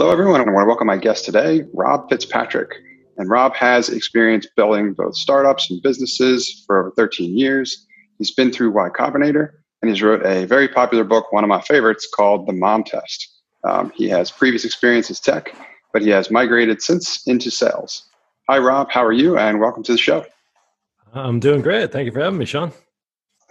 Hello, everyone. I want to welcome my guest today, Rob Fitzpatrick. And Rob has experience building both startups and businesses for over 13 years. He's been through Y Combinator, and he's wrote a very popular book, one of my favorites, called The Mom Test. He has previous experience as tech, but he has migrated since into sales. Hi, Rob. How are you? And welcome to the show. I'm doing great. Thank you for having me, Sean.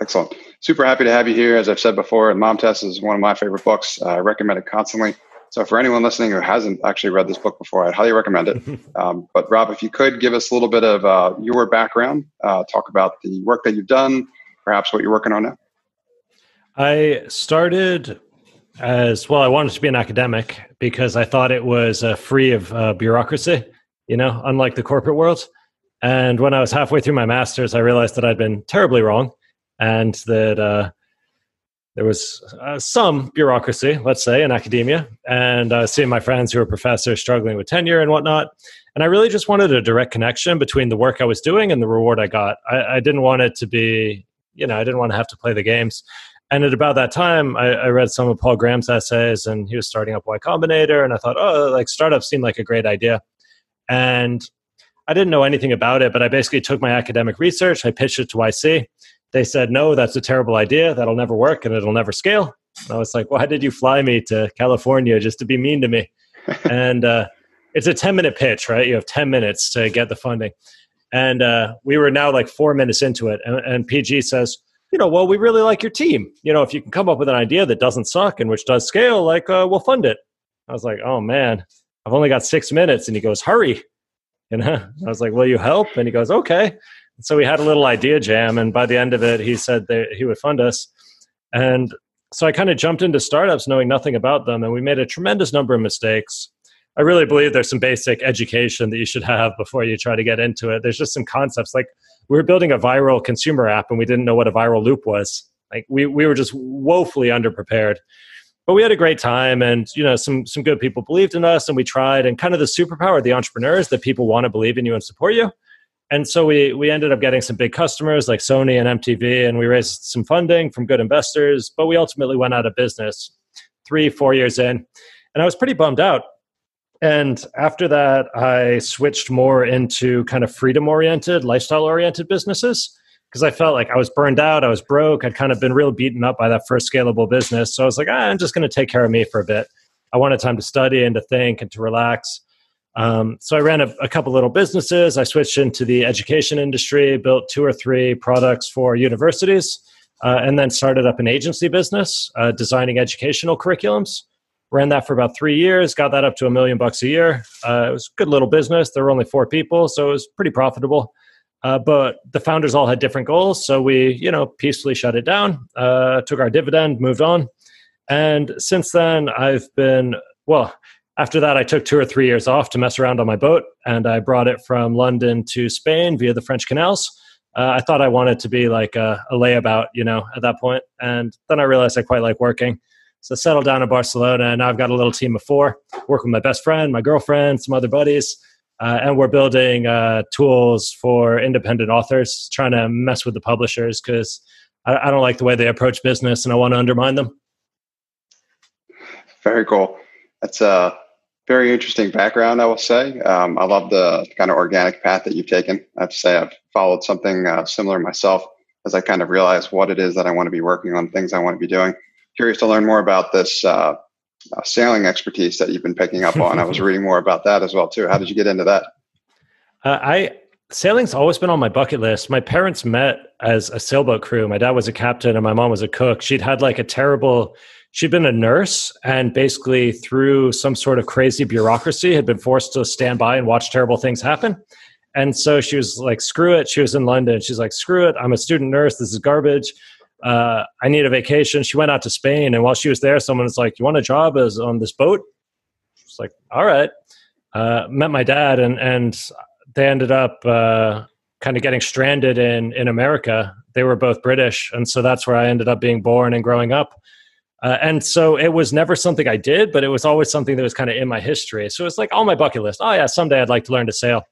Excellent. Super happy to have you here. As I've said before, The Mom Test is one of my favorite books. I recommend it constantly. So for anyone listening who hasn't actually read this book before, I'd highly recommend it. But Rob, if you could give us a little bit of your background, talk about the work that you've done, perhaps what you're working on now. I started as, well, I wanted to be an academic because I thought it was free of bureaucracy, unlike the corporate world. And when I was halfway through my master's, I realized that I'd been terribly wrong and that there was some bureaucracy, let's say, in academia. And I was seeing my friends who were professors struggling with tenure and whatnot. And I really just wanted a direct connection between the work I was doing and the reward I got. I didn't want it to be, I didn't want to have to play the games. And at about that time, I read some of Paul Graham's essays, and he was starting up Y Combinator. And I thought, startups seemed like a great idea. And I didn't know anything about it, but I basically took my academic research. I pitched it to YC. They said, no, that's a terrible idea. That'll never work and it'll never scale. And I was like, why did you fly me to California just to be mean to me? And it's a 10-minute pitch, right? You have 10 minutes to get the funding. And we were now like 4 minutes into it. And PG says, well, we really like your team. If you can come up with an idea that doesn't suck and which does scale, we'll fund it. I was like, oh man, I've only got 6 minutes. And he goes, hurry. I was like, will you help? And he goes, okay. So we had a little idea jam, and by the end of it, he said that he would fund us. And so I kind of jumped into startups knowing nothing about them, and we made a tremendous number of mistakes. I really believe there's some basic education that you should have before you try to get into it. There's just some concepts. Like, we were building a viral consumer app, and we didn't know what a viral loop was. Like, we were just woefully underprepared. But we had a great time, and some good people believed in us, and we tried. And kind of the superpower of the entrepreneur is that people want to believe in you and support you. And so we ended up getting some big customers like Sony and MTV, and we raised some funding from good investors, but we ultimately went out of business 3-4 years in. And I was pretty bummed out. And after that, I switched more into kind of freedom-oriented, lifestyle-oriented businesses because I felt like I was burned out, I was broke, I'd kind of been real beaten up by that first scalable business. So I was like, I'm just going to take care of me for a bit. I wanted time to study and to think and to relax. So I ran a couple little businesses. I switched into the education industry, built 2 or 3 products for universities, and then started up an agency business, designing educational curriculums. Ran that for about 3 years, got that up to $1 million a year. It was a good little business. There were only 4 people, so it was pretty profitable. But the founders all had different goals. So we, peacefully shut it down, took our dividend, moved on. And since then I've been, after that, I took 2 or 3 years off to mess around on my boat, and I brought it from London to Spain via the French canals. I thought I wanted to be like a layabout, at that point. And then I realized I quite like working. So I settled down in Barcelona, and now I've got a little team of 4, work with my best friend, my girlfriend, some other buddies. And we're building tools for independent authors, trying to mess with the publishers because I don't like the way they approach business, and I want to undermine them. Very cool. That's a very interesting background, I will say. I love the kind of organic path that you've taken. I have to say I've followed something similar myself as I kind of realize what it is that I want to be working on, things I want to be doing. Curious to learn more about this sailing expertise that you've been picking up on. I was reading more about that as well, too. How did you get into that? Sailing's always been on my bucket list. My parents met as a sailboat crew. My dad was a captain and my mom was a cook. She'd been a nurse, and basically through some sort of crazy bureaucracy had been forced to stand by and watch terrible things happen. And so she was like, screw it. She was in London. She's like, screw it. I'm a student nurse. This is garbage. I need a vacation. She went out to Spain. And while she was there, someone was like, you want a job as on this boat? She's like, all right. Met my dad, and they ended up kind of getting stranded in America. They were both British. And so that's where I ended up being born and growing up. And so it was never something I did, but it was always something that was kind of in my history. So it's like on my bucket list. Oh yeah, someday I'd like to learn to sail.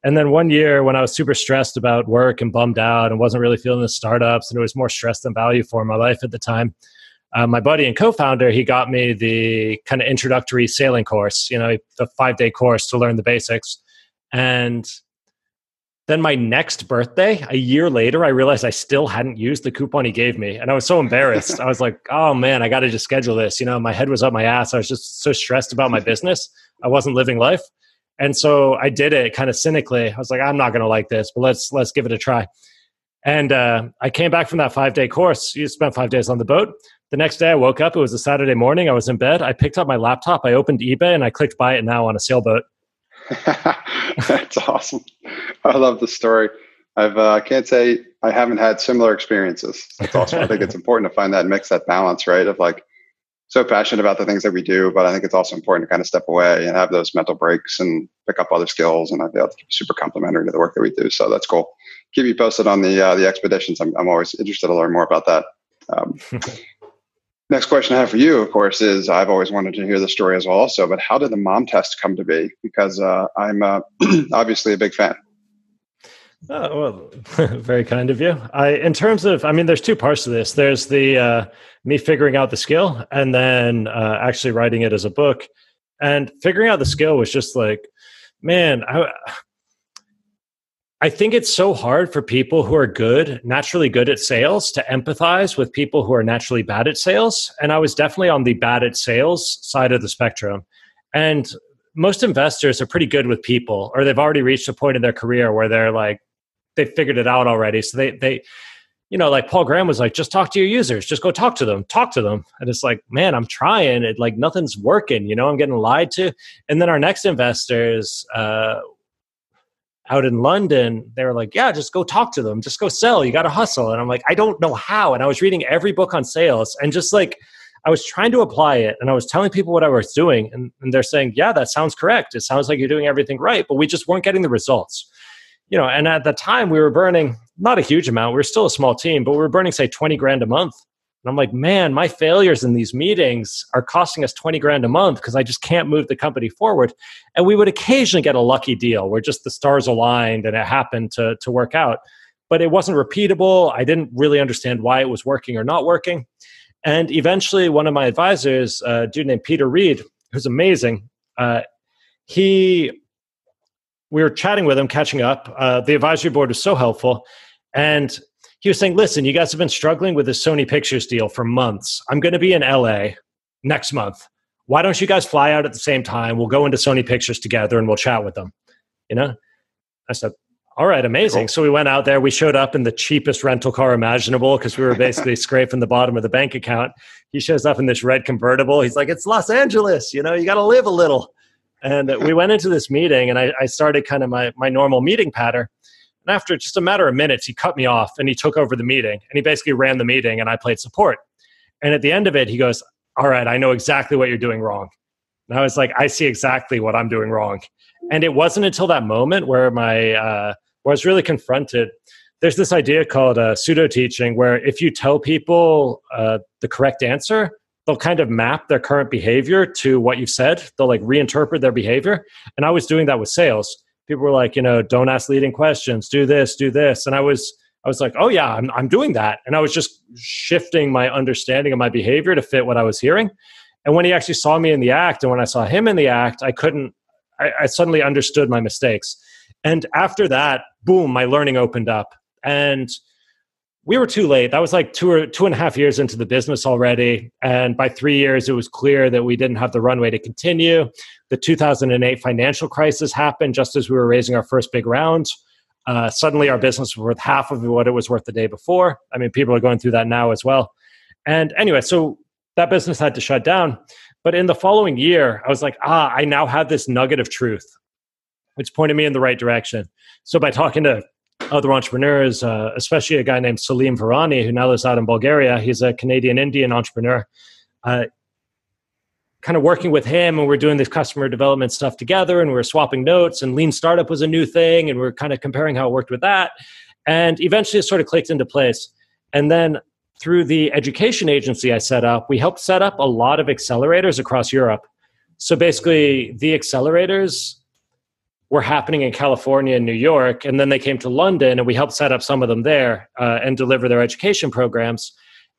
And then one year when I was super stressed about work and bummed out and wasn't really feeling the startups, and it was more stress than value for my life at the time, my buddy and co-founder, he got me the kind of introductory sailing course, the 5-day course to learn the basics. And then my next birthday, a year later, I realized I still hadn't used the coupon he gave me. And I was so embarrassed. I was like, oh man, I got to just schedule this. My head was up my ass. I was just so stressed about my business. I wasn't living life. And so I did it kind of cynically. I was like, I'm not going to like this, but let's give it a try. And I came back from that 5-day course. You spent 5 days on the boat. The next day I woke up. It was a Saturday morning. I was in bed. I picked up my laptop. I opened eBay and I clicked buy it now on a sailboat. That's awesome. I love the story. I can't say I haven't had similar experiences. That's awesome. I think it's important to find that mix, that balance, right? Of like, so passionate about the things that we do, but I think it's also important to kind of step away and have those mental breaks and pick up other skills. And I feel it's super complementary to the work that we do. So that's cool. Keep me posted on the expeditions. I'm always interested to learn more about that. Next question I have for you, of course, is I've always wanted to hear the story as well also, but how did the mom test come to be? Because I'm obviously a big fan. Oh, well, very kind of you. In terms of, there's two parts to this. There's the me figuring out the skill and then actually writing it as a book. And figuring out the skill was just like, man, I think it's so hard for people who are naturally good at sales to empathize with people who are naturally bad at sales. And I was definitely on the bad at sales side of the spectrum. And most investors are pretty good with people, or they've already reached a point in their career where they're like, they figured it out already. So they like Paul Graham was like, just talk to your users, just go talk to them. And it's like, man, I'm trying it. Like nothing's working, I'm getting lied to. And then our next investors, out in London, they were like, yeah, just go talk to them. Just go sell. You got to hustle. And I'm like, I don't know how. And I was reading every book on sales and just like, I was trying to apply it and I was telling people what I was doing. And they're saying, yeah, that sounds correct. It sounds like you're doing everything right, but we just weren't getting the results. And at the time we were burning not a huge amount. We were still a small team, but we were burning, say, 20 grand a month. And I'm like, man, my failures in these meetings are costing us 20 grand a month because I just can't move the company forward. And we would occasionally get a lucky deal where just the stars aligned and it happened to work out. But it wasn't repeatable. I didn't really understand why it was working or not working. And eventually one of my advisors, a dude named Peter Reed, who's amazing, we were chatting with him, catching up. The advisory board was so helpful. And he was saying, listen, you guys have been struggling with this Sony Pictures deal for months. I'm going to be in LA next month. Why don't you guys fly out at the same time? We'll go into Sony Pictures together and we'll chat with them. I said, all right, amazing. Cool. So we went out there. We showed up in the cheapest rental car imaginable because we were basically scraping the bottom of the bank account. He shows up in this red convertible. He's like, it's Los Angeles. You got to live a little. And we went into this meeting and I started kind of my normal meeting pattern. And after just a matter of minutes, he cut me off and he took over the meeting and he basically ran the meeting and I played support. And at the end of it, he goes, all right, I know exactly what you're doing wrong. And I was like, I see exactly what I'm doing wrong. And it wasn't until that moment where where I was really confronted. There's this idea called pseudo teaching, where if you tell people the correct answer, they'll kind of map their current behavior to what you've said. They'll like reinterpret their behavior. And I was doing that with sales. People were like, don't ask leading questions, do this. And I was like, oh yeah, I'm doing that. And I was just shifting my understanding of my behavior to fit what I was hearing. And when he actually saw me in the act and when I saw him in the act, I suddenly understood my mistakes. And after that, boom, my learning opened up. And we were too late. That was like 2.5 years into the business already. And by 3 years, it was clear that we didn't have the runway to continue. The 2008 financial crisis happened just as we were raising our first big round. Suddenly, our business was worth half of what it was worth the day before. People are going through that now as well. And anyway, so that business had to shut down. But in the following year, I was like, I now have this nugget of truth, which pointed me in the right direction. So by talking to other entrepreneurs, especially a guy named Salim Varani, who now lives out in Bulgaria. He's a Canadian-Indian entrepreneur. Kind of working with him, and we're doing this customer development stuff together, and we're swapping notes, and Lean Startup was a new thing, and we're kind of comparing how it worked with that. And eventually it sort of clicked into place. And then through the education agency I set up, we helped set up a lot of accelerators across Europe. So basically, the accelerators were happening in California and New York, and then they came to London, and we helped set up some of them there and deliver their education programs.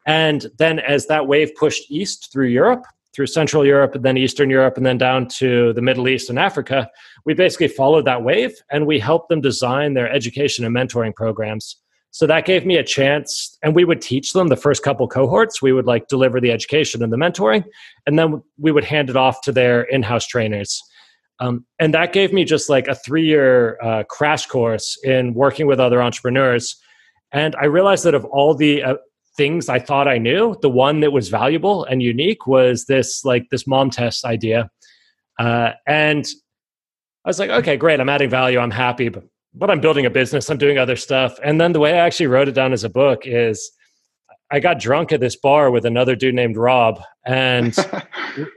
And then as that wave pushed east through Europe, through Central Europe, and then Eastern Europe, and then down to the Middle East and Africa, we basically followed that wave and we helped them design their education and mentoring programs. So that gave me a chance, and we would teach them the first couple cohorts. We would like deliver the education and the mentoring, and then we would hand it off to their in-house trainers. And that gave me just like a 3-year crash course in working with other entrepreneurs. And I realized that of all the things I thought I knew, the one that was valuable and unique was this mom test idea. And I was like, okay, great. I'm adding value. I'm happy, but I'm building a business. I'm doing other stuff. And then the way I actually wrote it down as a book is I got drunk at this bar with another dude named Rob. And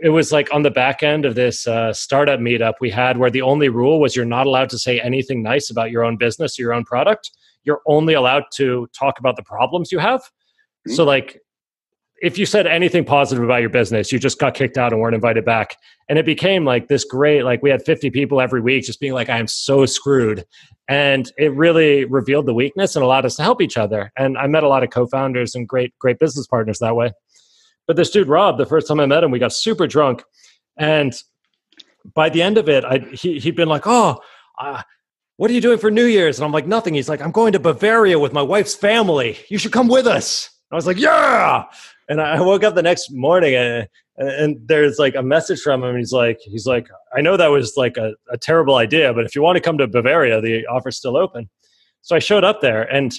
it was like on the back end of this startup meetup we had, where the only rule was you're not allowed to say anything nice about your own business, your own product. You're only allowed to talk about the problems you have. So like, if you said anything positive about your business, you just got kicked out and weren't invited back. And it became like this great, like we had 50 people every week just being like, I am so screwed. And it really revealed the weakness and allowed us to help each other. And I met a lot of co-founders and great business partners that way. But this dude, Rob, the first time I met him, we got super drunk. And by the end of it, he'd been like, what are you doing for New Year's? And I'm like, nothing. He's like, I'm going to Bavaria with my wife's family. You should come with us. I was like, yeah. And I woke up the next morning and there's like a message from him. And he's like, I know that was like a terrible idea, but if you want to come to Bavaria, the offer's still open. So I showed up there, and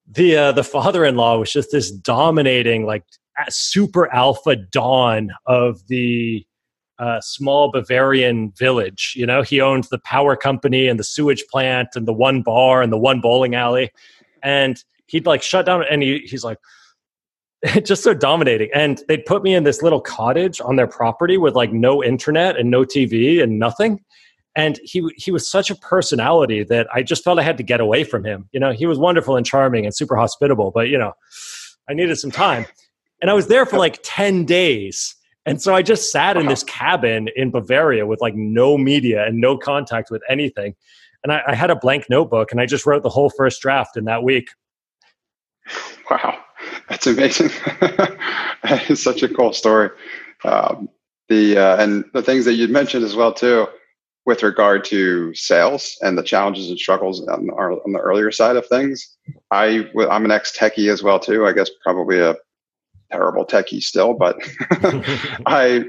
the father-in-law was just this dominating, like super alpha don of the small Bavarian village. You know, he owned the power company and the sewage plant and the one bar and the one bowling alley. And he'd like shut down, and he's like, just so dominating. And they'd put me in this little cottage on their property with like no internet and no TV and nothing. And he was such a personality that I just felt I had to get away from him. You know, he was wonderful and charming and super hospitable, but you know, I needed some time. And I was there for like 10 days. And so I just sat in this cabin in Bavaria with like no media and no contact with anything. And I had a blank notebook, and I just wrote the whole first draft in that week. Wow. That's amazing. That is such a cool story. And the things that you'd mentioned as well too, with regard to sales and the challenges and struggles on the earlier side of things. I'm an ex-techie as well too. I guess probably a terrible techie still, but I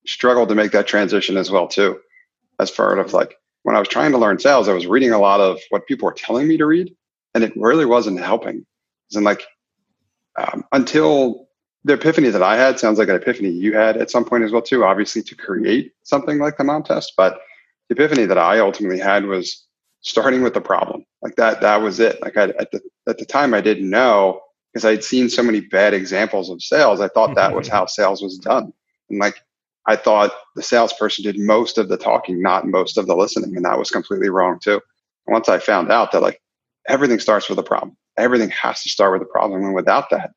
struggled to make that transition as well too. As far as like when I was trying to learn sales, I was reading a lot of what people were telling me to read, and it really wasn't helping. And like, until the epiphany that I had, sounds like an epiphany you had at some point as well too, obviously to create something like the mom test. But the epiphany that I ultimately had was starting with the problem. Like that was it. Like at the time I didn't know, because I'd seen so many bad examples of sales. I thought that was how sales was done. And like, I thought the salesperson did most of the talking, not most of the listening. And that was completely wrong too. And once I found out that like everything starts with a problem, everything has to start with a problem. And without that,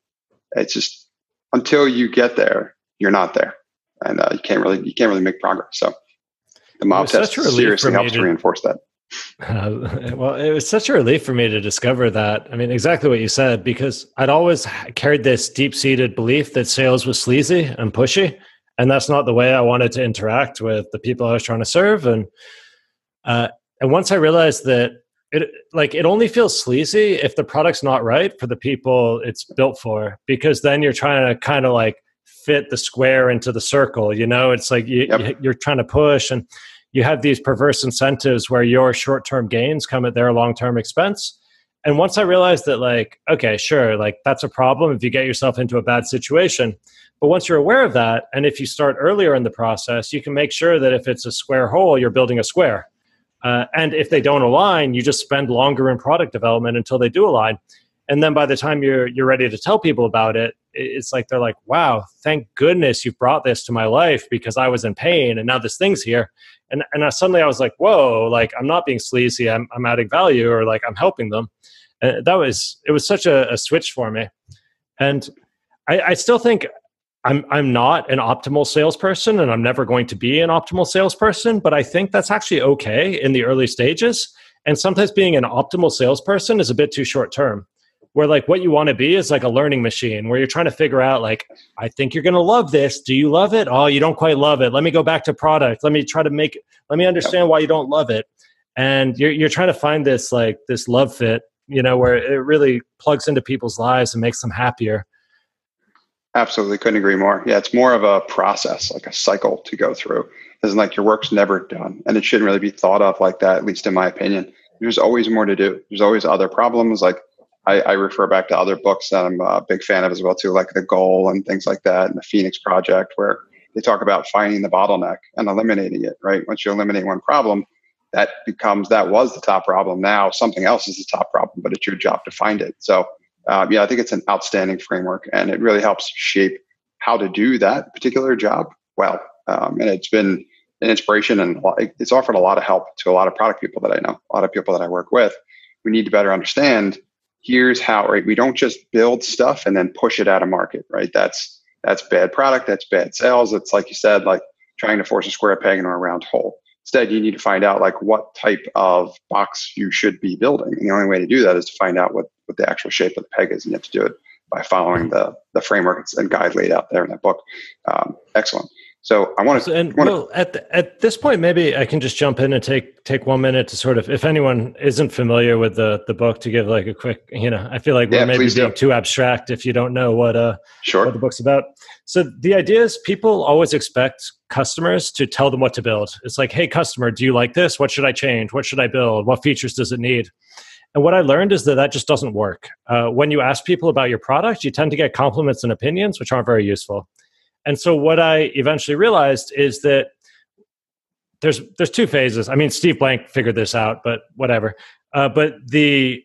it's just, until you get there, you're not there. And you can't really make progress. So the mom test seriously helps to reinforce that. Well, it was such a relief for me to discover that. I mean, exactly what you said, because I'd always carried this deep-seated belief that sales was sleazy and pushy. And that's not the way I wanted to interact with the people I was trying to serve. And once I realized that it only feels sleazy if the product's not right for the people it's built for, because then you're trying to kind of like fit the square into the circle. You know, it's like you're trying to push, and you have these perverse incentives where your short-term gains come at their long-term expense. And once I realized that, like, okay, sure, like that's a problem if you get yourself into a bad situation. But once you're aware of that, and if you start earlier in the process, you can make sure that if it's a square hole, you're building a square. And if they don't align, you just spend longer in product development until they do align. And then by the time you're ready to tell people about it, it's like they're like, wow, thank goodness you brought this to my life, because I was in pain and now this thing's here. And suddenly I was like, whoa, like I'm not being sleazy, I'm adding value, or like I'm helping them. And it was such a switch for me. And I still think I'm not an optimal salesperson, and I'm never going to be an optimal salesperson, but I think that's actually okay in the early stages. And sometimes being an optimal salesperson is a bit too short term. where like what you want to be is like a learning machine where you're trying to figure out like, I think you're going to love this. Do you love it? Oh, you don't quite love it. Let me go back to product. Let me understand why you don't love it. And you're trying to find this like this love fit, where it really plugs into people's lives and makes them happier. Absolutely. Couldn't agree more. Yeah. It's more of a process, like a cycle to go through. It's like your work's never done, and it shouldn't really be thought of like that, at least in my opinion. There's always more to do. There's always other problems. Like I refer back to other books that I'm a big fan of as well too, like The Goal and things like that, and the Phoenix Project, where they talk about finding the bottleneck and eliminating it, right? Once you eliminate one problem, that was the top problem. Now something else is the top problem, but it's your job to find it. So I think it's an outstanding framework, and it really helps shape how to do that particular job well. And it's been an inspiration, and it's offered a lot of help to a lot of product people that I know, a lot of people that I work with. We need to better understand, here's how, right? We don't just build stuff and then push it out of market, right? That's bad product. That's bad sales. It's like you said, like trying to force a square peg into a round hole. Instead, you need to find out like what type of box you should be building. And the only way to do that is to find out what the actual shape of the peg is. And you have to do it by following the framework and guide laid out there in that book. Excellent. So I want to, at this point, maybe I can just jump in and take 1 minute to sort of, if anyone isn't familiar with the book, to give like a quick, I feel like we're maybe being too abstract if you don't know what the book's about. So the idea is people always expect customers to tell them what to build. It's like, hey, customer, do you like this? What should I change? What should I build? What features does it need? And what I learned is that just doesn't work. When you ask people about your product, you tend to get compliments and opinions, which aren't very useful. And so what I eventually realized is that there's two phases. I mean, Steve Blank figured this out, but whatever. But the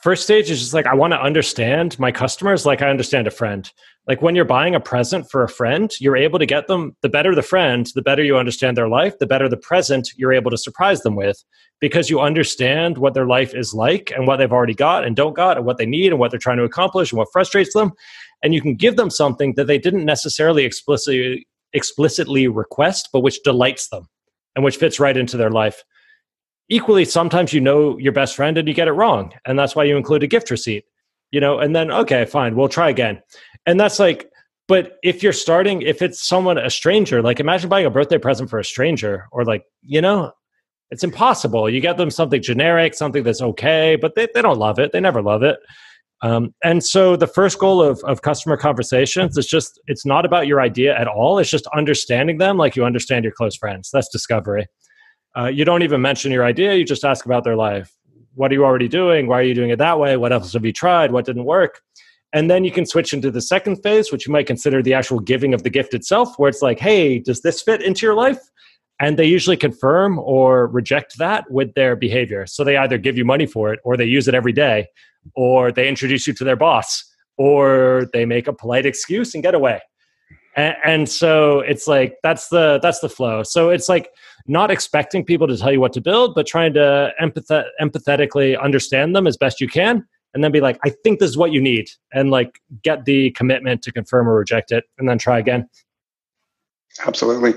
first stage is just like, I want to understand my customers like I understand a friend. Like when you're buying a present for a friend, you're able to get them, the better the friend, the better you understand their life, the better the present you're able to surprise them with, because you understand what their life is like and what they've already got and don't got and what they need and what they're trying to accomplish and what frustrates them. And you can give them something that they didn't necessarily explicitly request, but which delights them and which fits right into their life. Equally, sometimes you know your best friend and you get it wrong. And that's why you include a gift receipt, and then, okay, fine, we'll try again. And that's like, but if it's someone, a stranger, like imagine buying a birthday present for a stranger, or like, it's impossible. You get them something generic, something that's okay, but they don't love it. They never love it. And so the first goal of customer conversations is it's not about your idea at all. It's just understanding them like you understand your close friends. That's discovery. You don't even mention your idea. You just ask about their life. What are you already doing? Why are you doing it that way? What else have you tried? What didn't work? And then you can switch into the second phase, which you might consider the actual giving of the gift itself, where it's like, hey, does this fit into your life? And they usually confirm or reject that with their behavior. So they either give you money for it, or they use it every day, or they introduce you to their boss, or they make a polite excuse and get away. And so it's like, that's the flow. So it's like not expecting people to tell you what to build, but trying to empathetically understand them as best you can. And then be like, I think this is what you need. And like get the commitment to confirm or reject it, and then try again. Absolutely.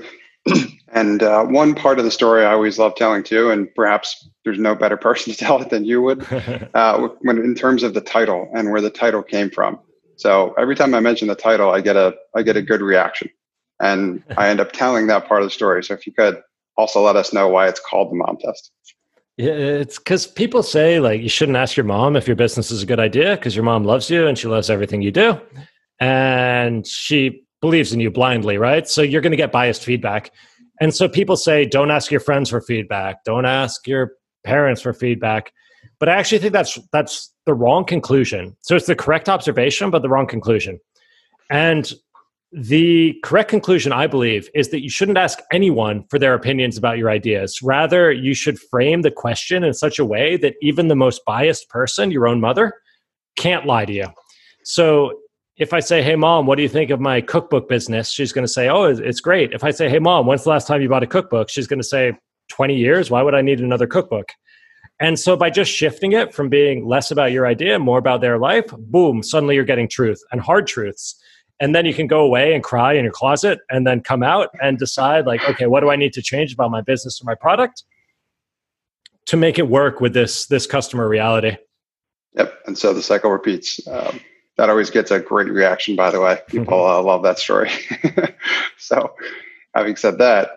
And one part of the story I always love telling too, and perhaps there's no better person to tell it than you would, when in terms of the title and where the title came from. So every time I mention the title, I get a good reaction, and I end up telling that part of the story. So if you could also let us know why it's called the Mom Test. Yeah, it's because people say like you shouldn't ask your mom if your business is a good idea because your mom loves you and she loves everything you do, and she believes in you blindly, right? So you're going to get biased feedback. And so people say, don't ask your friends for feedback. Don't ask your parents for feedback. But I actually think that's the wrong conclusion. So it's the correct observation, but the wrong conclusion. And the correct conclusion, I believe, is that you shouldn't ask anyone for their opinions about your ideas. Rather, you should frame the question in such a way that even the most biased person, your own mother, can't lie to you. So if I say, hey, Mom, what do you think of my cookbook business? She's going to say, oh, it's great. If I say, hey, Mom, when's the last time you bought a cookbook? She's going to say, 20 years. Why would I need another cookbook? And so by just shifting it from being less about your idea, more about their life, boom, suddenly you're getting truth and hard truths. And then you can go away and cry in your closet and then come out and decide like, okay, what do I need to change about my business or my product to make it work with this customer reality? Yep. And so the cycle repeats. That always gets a great reaction, by the way. People love that story. So having said that,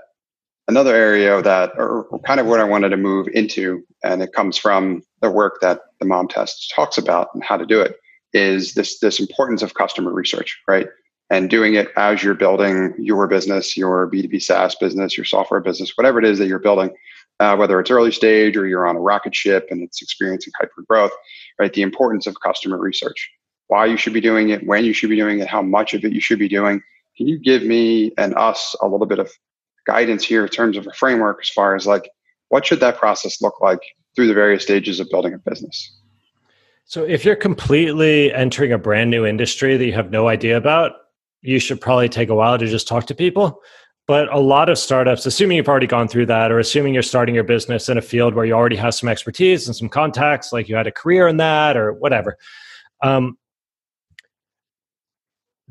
another area that, or kind of what I wanted to move into, and it comes from the work that the mom test talks about and how to do it, is this importance of customer research, right? And doing it as you're building your business, your B2B SaaS business, your software business, whatever it is that you're building, whether it's early stage or you're on a rocket ship and it's experiencing hyper growth, right? The importance of customer research, why you should be doing it, when you should be doing it, how much of it you should be doing. Can you give me and us a little bit of guidance here in terms of a framework as far as like, what should that process look like through the various stages of building a business? So if you're completely entering a brand new industry that you have no idea about, you should probably take a while to just talk to people. But a lot of startups, assuming you've already gone through that, or assuming you're starting your business in a field where you already have some expertise and some contacts, like you had a career in that or whatever,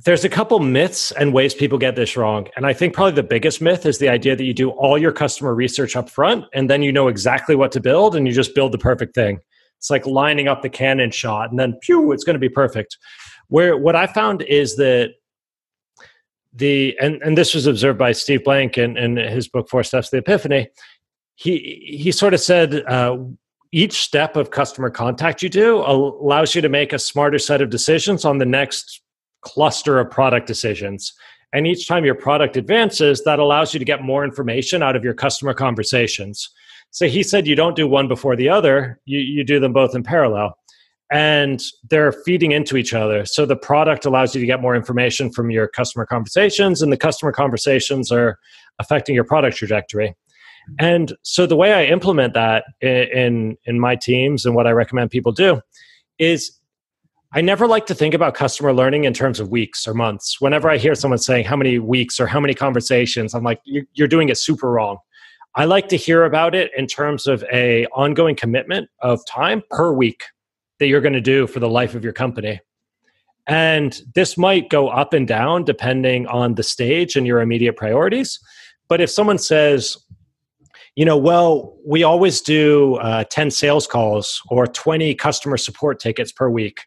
there's a couple myths and ways people get this wrong. And I think probably the biggest myth is the idea that you do all your customer research up front and then you know exactly what to build and you just build the perfect thing. It's like lining up the cannon shot and then pew, it's going to be perfect. Where what I found is that and this was observed by Steve Blank in his book, 4 Steps to the Epiphany. He sort of said, each step of customer contact you do allows you to make a smarter set of decisions on the next cluster of product decisions. And each time your product advances, that allows you to get more information out of your customer conversations. So he said you don't do one before the other, you do them both in parallel. And they're feeding into each other. So the product allows you to get more information from your customer conversations, and the customer conversations are affecting your product trajectory. And so the way I implement that in my teams and what I recommend people do is I never like to think about customer learning in terms of weeks or months. Whenever I hear someone saying how many weeks or how many conversations, I'm like, you're doing it super wrong. I like to hear about it in terms of an ongoing commitment of time per week that you're going to do for the life of your company. And this might go up and down depending on the stage and your immediate priorities. But if someone says, well, we always do 10 sales calls or 20 customer support tickets per week.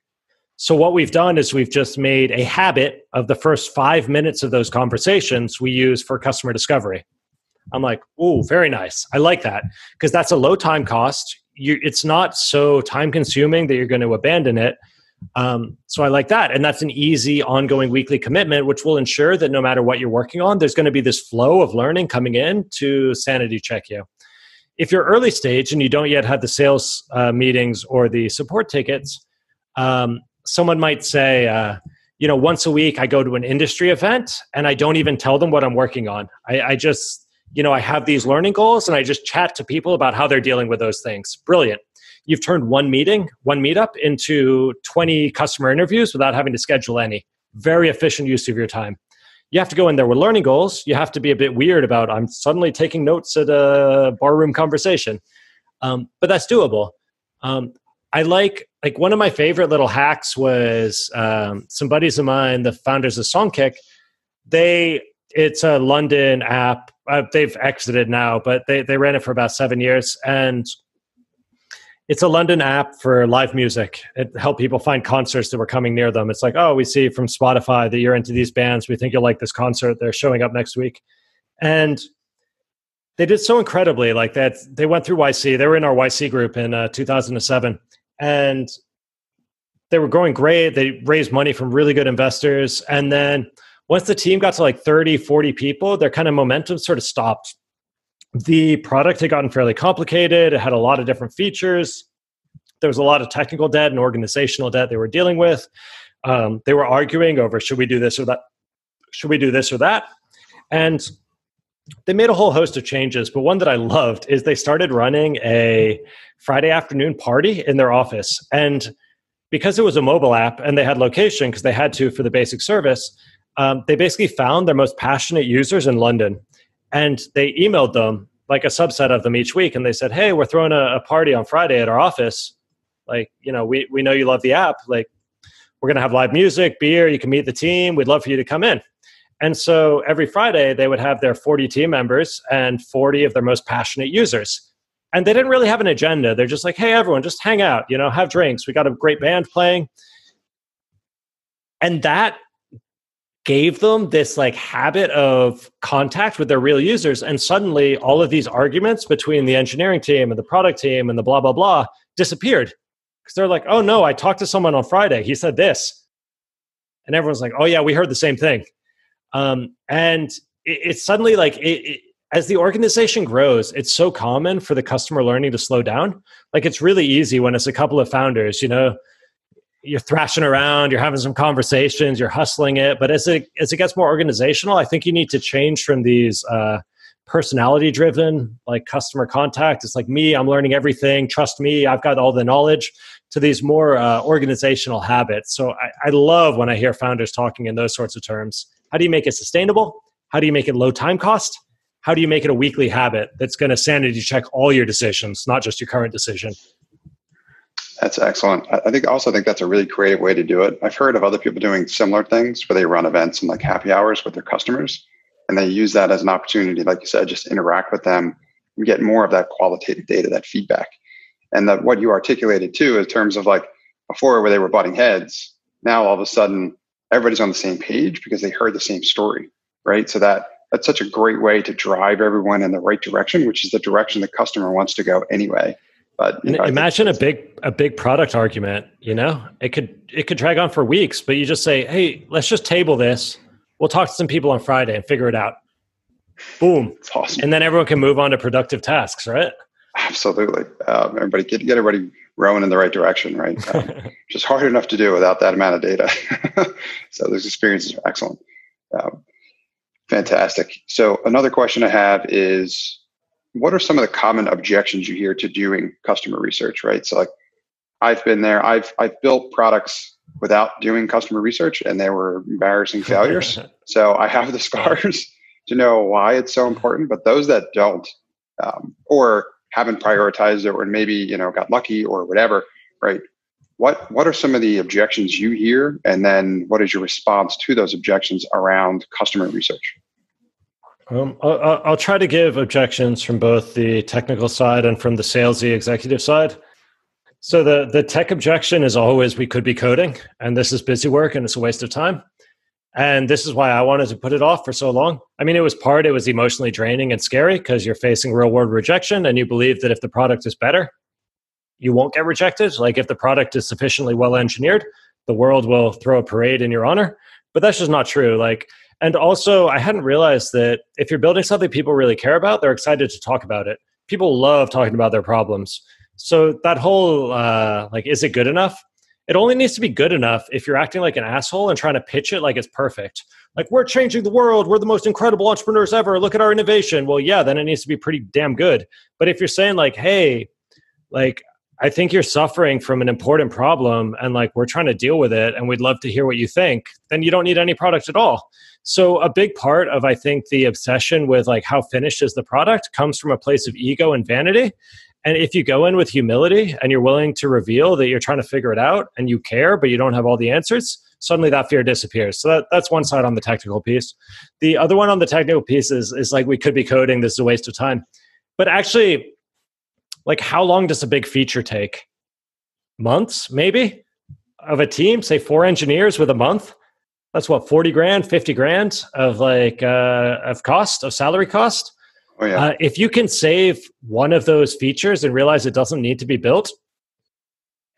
So what we've done is we've just made a habit of the first 5 minutes of those conversations we use for customer discovery. I'm like, ooh, very nice. I like that because that's a low time cost. It's not so time consuming that you're going to abandon it. So I like that. And that's an easy ongoing weekly commitment, which will ensure that no matter what you're working on, there's going to be this flow of learning coming in to sanity check you. If you're early stage and you don't yet have the sales meetings or the support tickets, someone might say, once a week I go to an industry event and I don't even tell them what I'm working on. I just I have these learning goals and I just chat to people about how they're dealing with those things. Brilliant. You've turned one meetup into 20 customer interviews without having to schedule any. Very efficient use of your time. You have to go in there with learning goals. You have to be a bit weird about, I'm suddenly taking notes at a barroom conversation. But that's doable. I like one of my favorite little hacks was some buddies of mine, the founders of Songkick. It's a London app. They've exited now, but they ran it for about 7 years. And it's a London app for live music. It helped people find concerts that were coming near them. It's like, oh, we see from Spotify that you're into these bands. We think you'll like this concert. They're showing up next week. And they did so incredibly like that. They went through YC. They were in our YC group in 2007. And they were growing great. They raised money from really good investors. And then once the team got to like 30, 40 people, their kind of momentum sort of stopped. The product had gotten fairly complicated. It had a lot of different features. There was a lot of technical debt and organizational debt they were dealing with. They were arguing over, should we do this or that? Should we do this or that? And they made a whole host of changes. But one that I loved is they started running a Friday afternoon party in their office. And because it was a mobile app and they had location, because they had to for the basic service, they basically found their most passionate users in London. And they emailed them, like a subset of them each week. And they said, hey, we're throwing a party on Friday at our office. Like, we know you love the app. Like, we're going to have live music, beer. You can meet the team. We'd love for you to come in. And so every Friday, they would have their 40 team members and 40 of their most passionate users. And they didn't really have an agenda. They're just like, hey, everyone, just hang out, have drinks. We got a great band playing. And that gave them this like habit of contact with their real users. And suddenly all of these arguments between the engineering team and the product team and the blah, blah, blah disappeared. Because they're like, oh no, I talked to someone on Friday. He said this. And everyone's like, oh yeah, we heard the same thing. And it's suddenly like, as the organization grows, it's so common for the customer learning to slow down. Like it's really easy when it's a couple of founders, you're thrashing around, you're having some conversations, you're hustling it. But as it gets more organizational, I think you need to change from these personality-driven, like customer contact. It's like me, I'm learning everything. Trust me, I've got all the knowledge. To these more organizational habits. So I love when I hear founders talking in those sorts of terms. How do you make it sustainable? How do you make it low time cost? How do you make it a weekly habit that's going to sanity check all your decisions, not just your current decision? That's excellent. I also think that's a really creative way to do it. I've heard of other people doing similar things where they run events and like happy hours with their customers, and they use that as an opportunity, like you said, just interact with them and get more of that qualitative data, that feedback. And that what you articulated too, in terms of like before where they were butting heads, now all of a sudden everybody's on the same page because they heard the same story, right? So that's such a great way to drive everyone in the right direction, which is the direction the customer wants to go anyway. But imagine a big product argument, it could drag on for weeks, but you just say, hey, let's just table this. We'll talk to some people on Friday and figure it out. Boom. It's awesome. And then everyone can move on to productive tasks, right? Absolutely. Everybody get everybody rowing in the right direction, right? Just hard enough to do without that amount of data. So those experiences are excellent. Fantastic. So another question I have is, what are some of the common objections you hear to doing customer research, right? So like I've been there, I've built products without doing customer research and they were embarrassing failures. So I have the scars to know why it's so important, but those that don't, or haven't prioritized it, or maybe, got lucky or whatever, right? What are some of the objections you hear? And then what is your response to those objections around customer research? I'll try to give objections from both the technical side and from the salesy executive side. So the tech objection is always, we could be coding and this is busy work and it's a waste of time. And this is why I wanted to put it off for so long. I mean, it was emotionally draining and scary because you're facing real world rejection and you believe that if the product is better, you won't get rejected. Like if the product is sufficiently well engineered, the world will throw a parade in your honor. But that's just not true. And also I hadn't realized that if you're building something people really care about, they're excited to talk about it. People love talking about their problems. So that whole, is it good enough? It only needs to be good enough if you're acting like an asshole and trying to pitch it like it's perfect. Like, we're changing the world. We're the most incredible entrepreneurs ever. Look at our innovation. Well, yeah, then it needs to be pretty damn good. But if you're saying like, hey, I think you're suffering from an important problem and we're trying to deal with it and we'd love to hear what you think, then you don't need any product at all. So a big part of, I think, the obsession with how finished is the product comes from a place of ego and vanity. And if you go in with humility and you're willing to reveal that you're trying to figure it out and you care, but you don't have all the answers, suddenly that fear disappears. So that's one side on the technical piece. The other one on the technical piece is we could be coding. This is a waste of time. But actually, how long does a big feature take? Months, maybe, of a team, say 4 engineers with a month. That's what, 40 grand, 50 grand of of salary cost. Oh, yeah. If you can save one of those features and realize it doesn't need to be built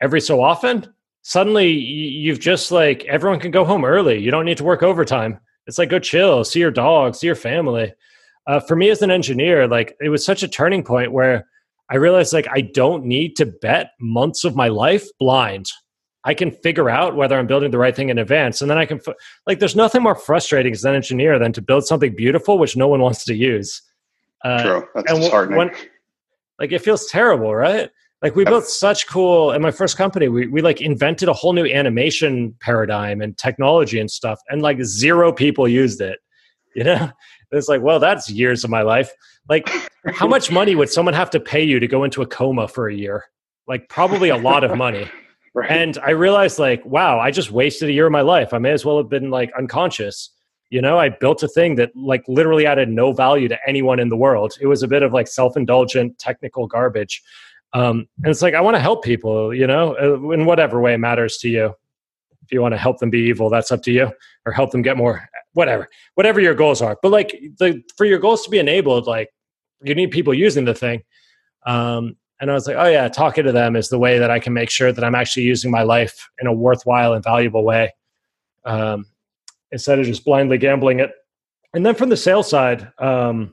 every so often, suddenly you've just everyone can go home early. You don't need to work overtime. It's go chill, see your dog, see your family. For me as an engineer, it was such a turning point where I realized I don't need to bet months of my life blind. I can figure out whether I'm building the right thing in advance. And then I can, there's nothing more frustrating as an engineer than to build something beautiful, which no one wants to use. True. That's disheartening. It feels terrible, right? We built such cool, in my first company, we invented a whole new animation paradigm and technology and stuff. And 0 people used it, It's well, that's years of my life. How much money would someone have to pay you to go into a coma for a year? Probably a lot of money. Right. And I realized wow, I just wasted a year of my life. I may as well have been unconscious. I built a thing that like literally added no value to anyone in the world. It was a bit of like self-indulgent technical garbage. And it's like, I want to help people, in whatever way matters to you. If you want to help them be evil, that's up to you, or help them get more, whatever your goals are. But like for your goals to be enabled, like you need people using the thing. And I was like, oh yeah, talking to them is the way that I can make sure that I'm actually using my life in a worthwhile and valuable way, instead of just blindly gambling it. And then from the sales side, and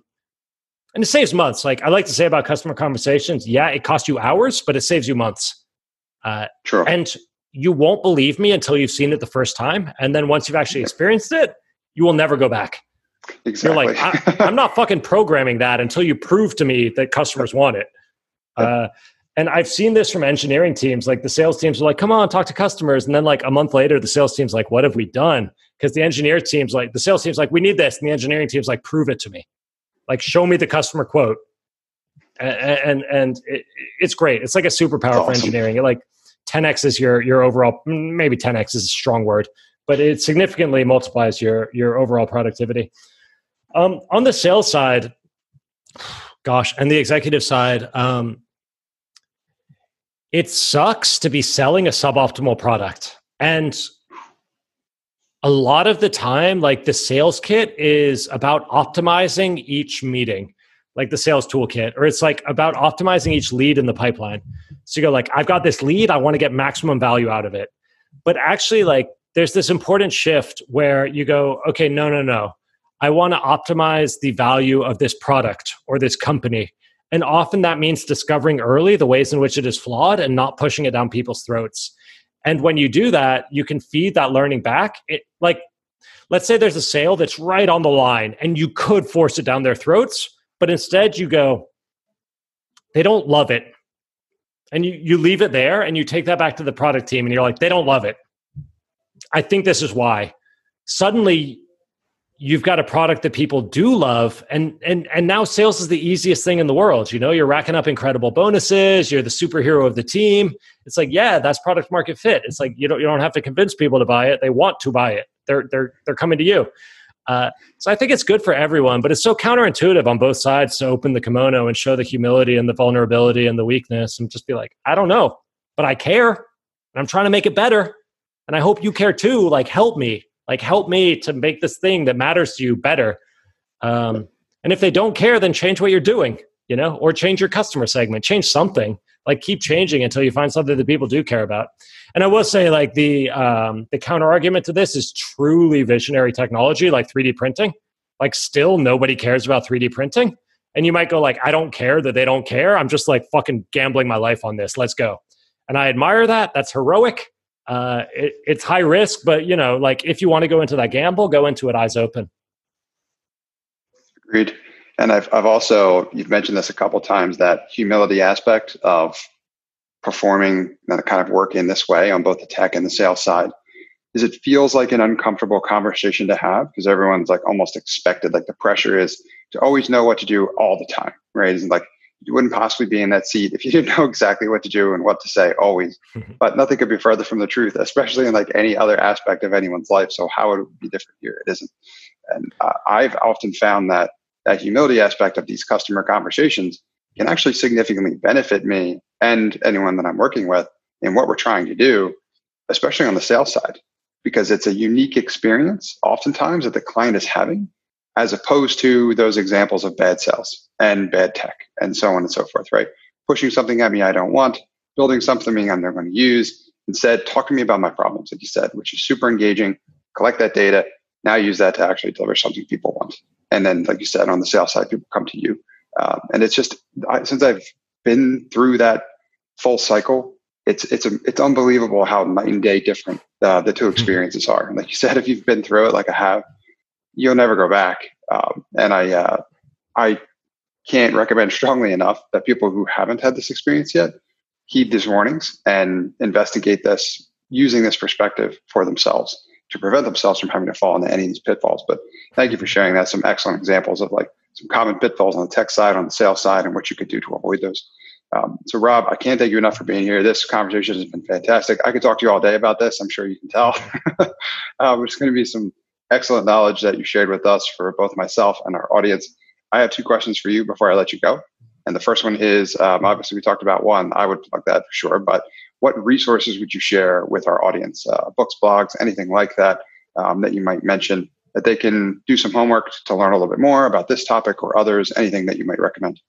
it saves months. Like I like to say about customer conversations, yeah, it costs you hours, but it saves you months. True. And you won't believe me until you've seen it the first time. And then once you've actually experienced it, you will never go back. Exactly. You're like, I'm not fucking programming that until you prove to me that customers want it. And I've seen this from engineering teams. Like the sales teams are like, come on, talk to customers. And then like a month later, the sales team's like, what have we done? Because the sales team's like, we need this. And the engineering team's like, prove it to me. Like, show me the customer quote. And it's great. It's like a superpower for engineering. It like 10x is your overall, maybe 10x is a strong word, but it significantly multiplies your overall productivity. On the sales side, gosh, and the executive side, it sucks to be selling a suboptimal product. And a lot of the time, like the sales kit is about optimizing each meeting, like the sales toolkit, or it's like about optimizing each lead in the pipeline. So you go like, I've got this lead, I want to get maximum value out of it. But actually like there's this important shift where you go, okay, no. I want to optimize the value of this product or this company. And often that means discovering early the ways in which it is flawed and not pushing it down people's throats. And when you do that, you can feed that learning back. Like, let's say there's a sale that's right on the line and you could force it down their throats, but instead you go, they don't love it. And you leave it there and you take that back to the product team and you're like, they don't love it. I think this is why. Suddenly, you've got a product that people do love. And now sales is the easiest thing in the world. You're racking up incredible bonuses. You're the superhero of the team. It's like, yeah, that's product market fit. It's like, you don't have to convince people to buy it. They want to buy it. They're coming to you. So I think it's good for everyone, but it's so counterintuitive on both sides to open the kimono and show the humility and the vulnerability and the weakness and just be like, I don't know, but I care and I'm trying to make it better. And I hope you care too. Like, help me to make this thing that matters to you better. And if they don't care, then change what you're doing, or change your customer segment, change something. Like keep changing until you find something that people do care about. And I will say like the counter argument to this is truly visionary technology, like 3D printing. Like still nobody cares about 3D printing. And you might go like, I don't care that they don't care. I'm just like fucking gambling my life on this. Let's go. And I admire that. That's heroic. It's high risk, but like if you want to go into that gamble, go into it eyes open. Agreed. And I've also, you've mentioned this a couple of times, that humility aspect of performing that kind of work in this way on both the tech and the sales side is it feels like an uncomfortable conversation to have because everyone's like almost expected, like the pressure is to always know what to do all the time, right? It's like you wouldn't possibly be in that seat if you didn't know exactly what to do and what to say always. But nothing could be further from the truth, especially in like any other aspect of anyone's life. So how would it be different here? It isn't. And I've often found that humility aspect of these customer conversations can actually significantly benefit me and anyone that I'm working with in what we're trying to do, especially on the sales side, because it's a unique experience oftentimes that the client is having, as opposed to those examples of bad sales and bad tech and so on and so forth, right? Pushing something at me I don't want, building something I'm never going to use. Instead, talk to me about my problems, like you said, which is super engaging. Collect that data. Now use that to actually deliver something people want. And then, like you said, on the sales side, people come to you. And it's just, since I've been through that full cycle, it's unbelievable how night and day different the two experiences are. And like you said, if you've been through it like I have, you'll never go back. And I can't recommend strongly enough that people who haven't had this experience yet heed these warnings and investigate this using this perspective for themselves to prevent themselves from having to fall into any of these pitfalls. But thank you for sharing that. Some excellent examples of like some common pitfalls on the tech side, on the sales side, and what you could do to avoid those. So Rob, I can't thank you enough for being here. This conversation has been fantastic. I could talk to you all day about this. I'm sure you can tell. There's going to be some excellent knowledge that you shared with us for both myself and our audience. I have two questions for you before I let you go. And the first one is, obviously we talked about one, I would plug that for sure, but what resources would you share with our audience? Books, blogs, anything like that, that you might mention that they can do some homework to learn a little bit more about this topic or others, anything that you might recommend?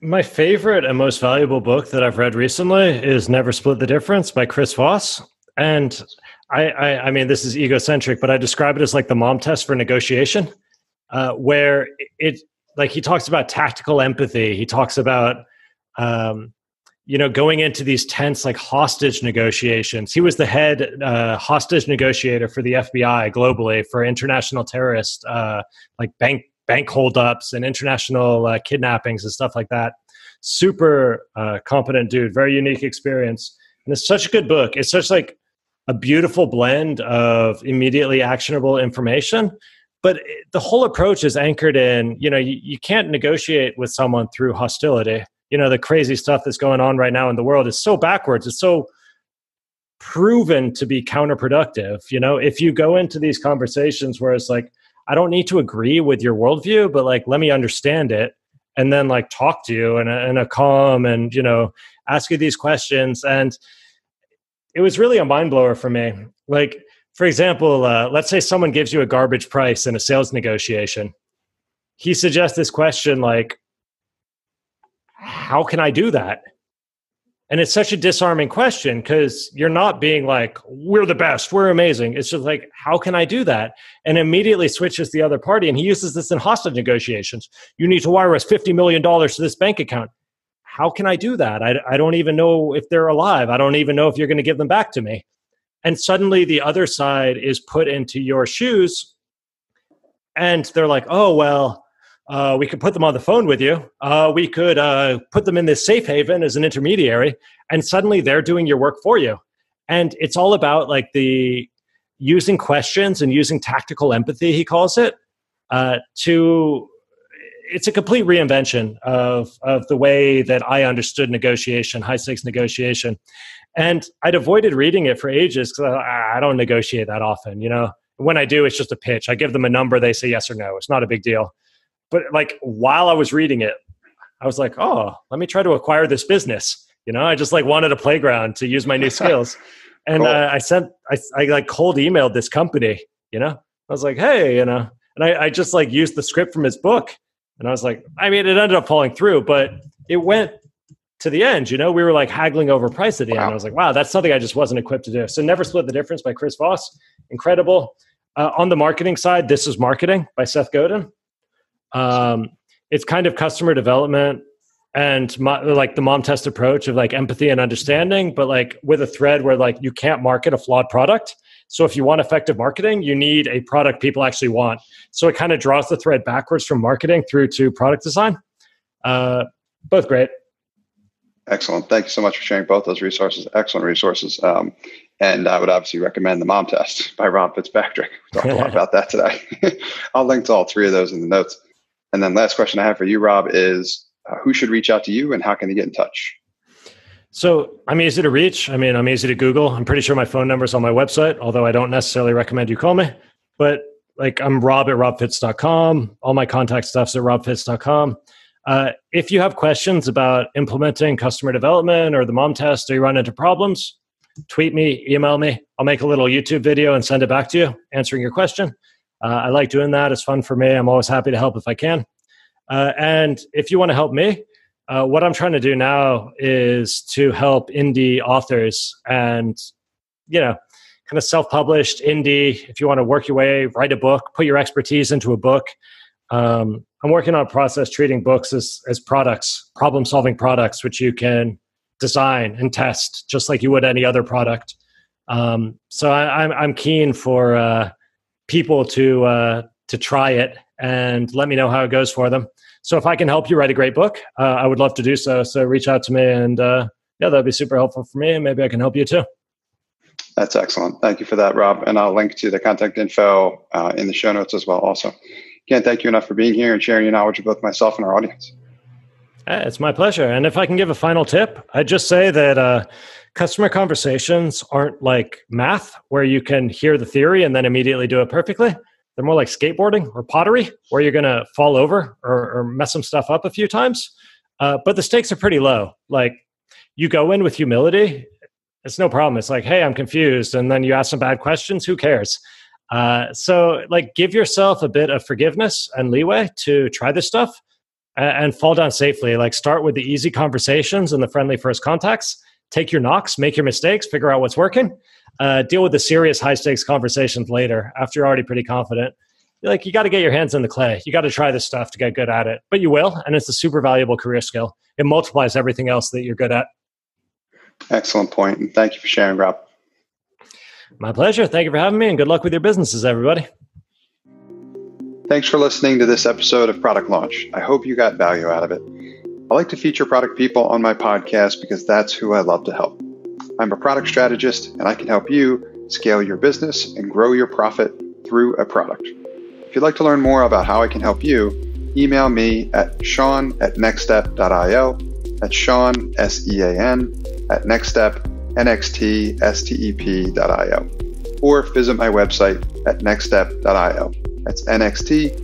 My favorite and most valuable book that I've read recently is Never Split the Difference by Chris Voss. And I mean, this is egocentric, but I describe it as like the mom test for negotiation, where like he talks about tactical empathy. He talks about, going into these tense, like hostage negotiations. He was the head hostage negotiator for the FBI globally for international terrorist, like bank holdups and international kidnappings and stuff like that. Super competent dude, very unique experience. And it's such a good book. It's such like a beautiful blend of immediately actionable information. But the whole approach is anchored in, you can't negotiate with someone through hostility. The crazy stuff that's going on right now in the world is so backwards. It's so proven to be counterproductive. If you go into these conversations where it's like, I don't need to agree with your worldview, but like, let me understand it and then like talk to you in a calm and, ask you these questions. And it was really a mind blower for me. Like, for example, let's say someone gives you a garbage price in a sales negotiation. He suggests this question like, how can I do that? And it's such a disarming question because you're not being like, we're the best, we're amazing. It's just like, how can I do that? And immediately switches the other party. And he uses this in hostage negotiations. You need to wire us $50 million to this bank account. How can I do that? I don't even know if they're alive. I don't even know if you're going to give them back to me. And suddenly the other side is put into your shoes. And they're like, oh, well, we could put them on the phone with you. We could put them in this safe haven as an intermediary, and suddenly they're doing your work for you. And it's all about like the using questions and using tactical empathy, he calls it, it's a complete reinvention of the way that I understood negotiation, high stakes negotiation. And I'd avoided reading it for ages because I don't negotiate that often. When I do, it's just a pitch. I give them a number, they say yes or no. It's not a big deal. But like while I was reading it, I was like, oh, let me try to acquire this business. I just like wanted a playground to use my new skills. And cool. I like cold emailed this company, I was like, hey, and I just like used the script from his book. And I was like, I mean, it ended up falling through, but it went to the end, we were like haggling over price at the end. I was like, wow, that's something I just wasn't equipped to do. So Never Split the Difference by Chris Voss. Incredible. On the marketing side, This Is Marketing by Seth Godin. It's kind of customer development and like the mom test approach of like empathy and understanding, but like with a thread where like you can't market a flawed product. So if you want effective marketing, you need a product people actually want. So it kind of draws the thread backwards from marketing through to product design. Both great. Excellent. Thank you so much for sharing both those resources. Excellent resources. And I would obviously recommend The Mom Test by Rob Fitzpatrick. We talked a lot about that today. I'll link to all three of those in the notes. And then last question I have for you, Rob, is who should reach out to you and how can they get in touch? So I'm easy to reach. I mean, I'm easy to Google. I'm pretty sure my phone number is on my website, although I don't necessarily recommend you call me. But like I'm Rob at robfitz.com. All my contact stuff's at robfitz.com. If you have questions about implementing customer development or the mom test or you run into problems, tweet me, email me. I'll make a little YouTube video and send it back to you, answering your question. I like doing that. It's fun for me. I'm always happy to help if I can. And if you want to help me, what I'm trying to do now is to help indie authors and, kind of self-published indie. If you want to work your way, write a book, put your expertise into a book. I'm working on a process treating books as products, problem-solving products, which you can design and test just like you would any other product. So I'm keen for people to try it and let me know how it goes for them. So if I can help you write a great book, I would love to do so. So reach out to me and that'd be super helpful for me. And maybe I can help you too. That's excellent. Thank you for that, Rob. And I'll link to the contact info in the show notes as well also. Can't thank you enough for being here and sharing your knowledge with both myself and our audience. It's my pleasure. And if I can give a final tip, I'd just say that customer conversations aren't like math, where you can hear the theory and then immediately do it perfectly. They're more like skateboarding or pottery, where you're going to fall over or mess some stuff up a few times. But the stakes are pretty low. Like, you go in with humility. It's no problem. It's like, hey, I'm confused. And then you ask some bad questions. Who cares? So like, give yourself a bit of forgiveness and leeway to try this stuff and fall down safely. Like, start with the easy conversations and the friendly first contacts. Take your knocks, make your mistakes, figure out what's working. Deal with the serious high stakes conversations later after you're already pretty confident. Like, you got to get your hands in the clay. You got to try this stuff to get good at it, but you will. And it's a super valuable career skill. It multiplies everything else that you're good at. Excellent point. And thank you for sharing, Rob. My pleasure. Thank you for having me, and good luck with your businesses, everybody. Thanks for listening to this episode of Product Launch. I hope you got value out of it. I like to feature product people on my podcast because that's who I love to help. I'm a product strategist, and I can help you scale your business and grow your profit through a product. If you'd like to learn more about how I can help you, email me at sean@nextstep.io. That's Sean, S-E-A-N, at nextstep, nxtstep.io. Or visit my website at nextstep.io. That's nxtstep.io.